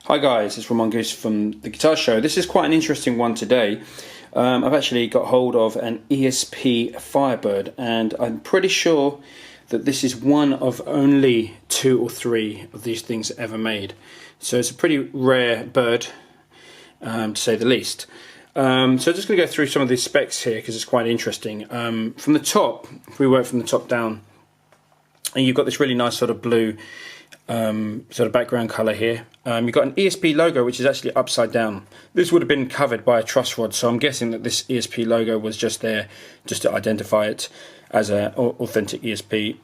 Hi guys, it's Ramon Goose from The Guitar Show. This is quite an interesting one today. I've actually got hold of an ESP Firebird, and I'm pretty sure that this is one of only 2 or 3 of these things ever made. So it's a pretty rare bird, to say the least. So I'm just going to go through some of these specs here because it's quite interesting. From the top, if we work from the top down, and you've got this really nice sort of blue sort of background colour here. You've got an ESP logo which is actually upside down. This would have been covered by a truss rod, so I'm guessing that this ESP logo was just there just to identify it as an authentic ESP.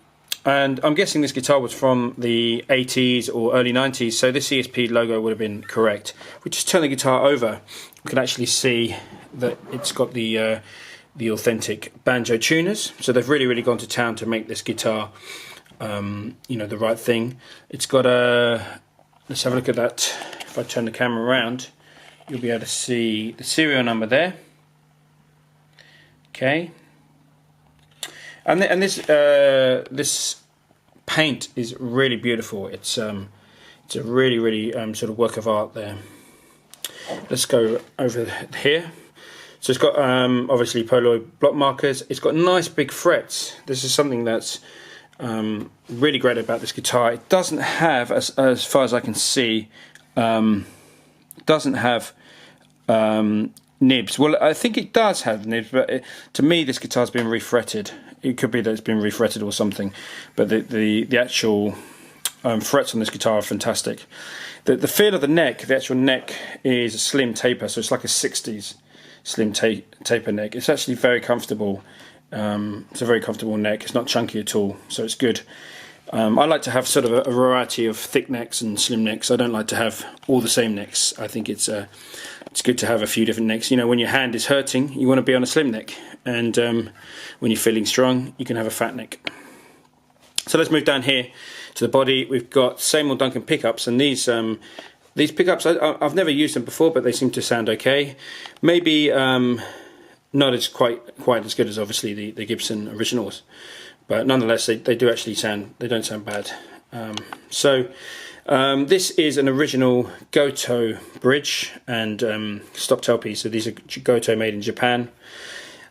And I'm guessing this guitar was from the 80s or early 90s, so this ESP logo would have been correct. If we just turn the guitar over, we can actually see that it's got the authentic banjo tuners. So they've really gone to town to make this guitar you know, the right thing. It's got a, let's have a look at that. If I turn the camera around, you'll be able to see the serial number there. Okay, and this paint is really beautiful. It's a really sort of work of art there. Let's go over here. So it's got obviously Polaroid block markers. It's got nice big frets. This is something that's really great about this guitar. It doesn't have, as far as I can see, doesn't have nibs. Well, I think it does have nibs, but to me this guitar's been refretted. It could be that it's been refretted or something, but the actual frets on this guitar are fantastic. The feel of the neck, the actual neck is a slim taper, so it's like a 60s slim taper neck. It's actually very comfortable. It's a very comfortable neck. It's not chunky at all, so it's good. I like to have sort of a variety of thick necks and slim necks. I don't like to have all the same necks. I think it's good to have a few different necks. You know, when your hand is hurting, you want to be on a slim neck, and when you're feeling strong, you can have a fat neck. So let's move down here to the body. We've got Seymour Duncan pickups, and these pickups I've never used them before, but they seem to sound okay. Maybe not as quite as good as obviously the Gibson originals, but nonetheless they do actually sound, they don't sound bad. This is an original Goto bridge and stop tailpiece. So these are Goto made in Japan,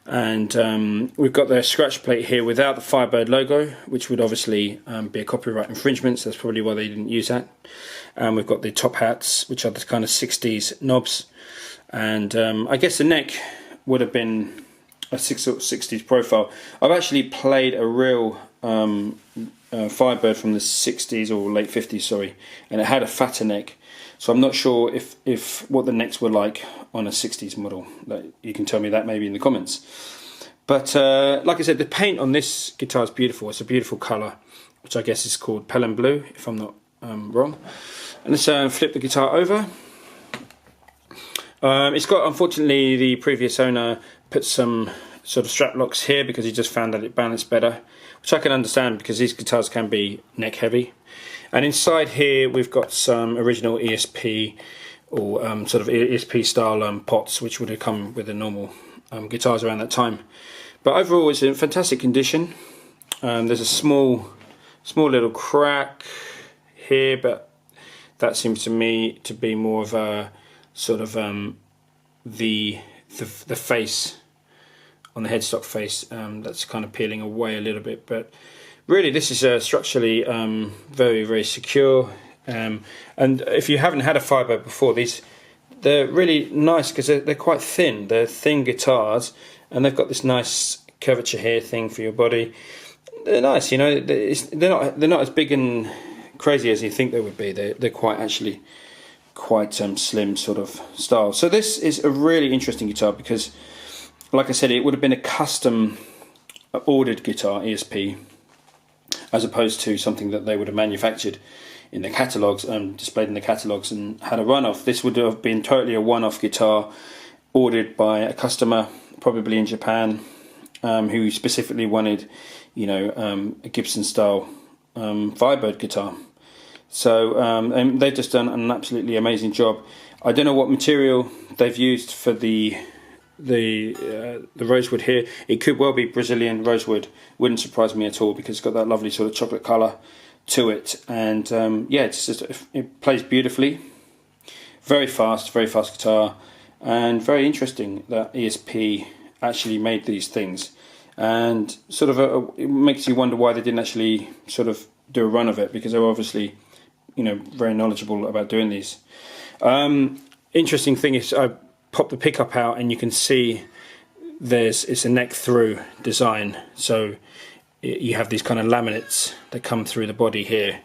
and we've got the scratch plate here without the Firebird logo, which would obviously be a copyright infringement, so that's probably why they didn't use that. And we've got the top hats, which are the kind of 60s knobs, and I guess the neck would have been a 60s profile. I've actually played a real Firebird from the 60s or late 50s, sorry, and it had a fatter neck. So I'm not sure if what the necks were like on a 60s model. You can tell me that maybe in the comments. But like I said, the paint on this guitar is beautiful. It's a beautiful colour, which I guess is called Pelham Blue, if I'm not wrong. And let's flip the guitar over. It's got, unfortunately, the previous owner put some sort of strap locks here because he just found that it balanced better, which I can understand because these guitars can be neck heavy. And inside here we've got some original ESP or sort of ESP style pots, which would have come with the normal guitars around that time. But overall it's in fantastic condition. There's a small little crack here, but that seems to me to be more of a sort of the face on the headstock face that's kind of peeling away a little bit, but really this is structurally very secure. And if you haven't had a Firebird before, they're really nice because they're quite thin. They're thin guitars, and they've got this nice curvature here thing for your body. They're nice, you know. They're not as big and crazy as you think they would be. They're quite slim sort of style. So this is a really interesting guitar because, like I said, it would have been a custom ordered guitar ESP as opposed to something that they would have manufactured in the catalogues and displayed in the catalogues and had a run-off. This would have been totally a one-off guitar ordered by a customer, probably in Japan, who specifically wanted, you know, a Gibson style Firebird guitar. So and they've just done an absolutely amazing job. I don't know what material they've used for the rosewood here. It could well be Brazilian rosewood. Wouldn't surprise me at all because it's got that lovely sort of chocolate colour to it. And yeah, it plays beautifully. very fast guitar, and very interesting that ESP actually made these things, and sort of it makes you wonder why they didn't actually sort of do a run of it, because they were obviously, you know, very knowledgeable about doing these. Interesting thing is I pop the pickup out and you can see it's a neck through design, so you have these kind of laminates that come through the body here.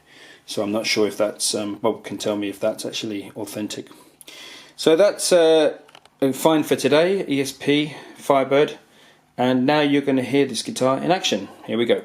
So I'm not sure if that's Bob can tell me if that's actually authentic. So that's fine for today, ESP Firebird, and now you're going to hear this guitar in action. Here we go.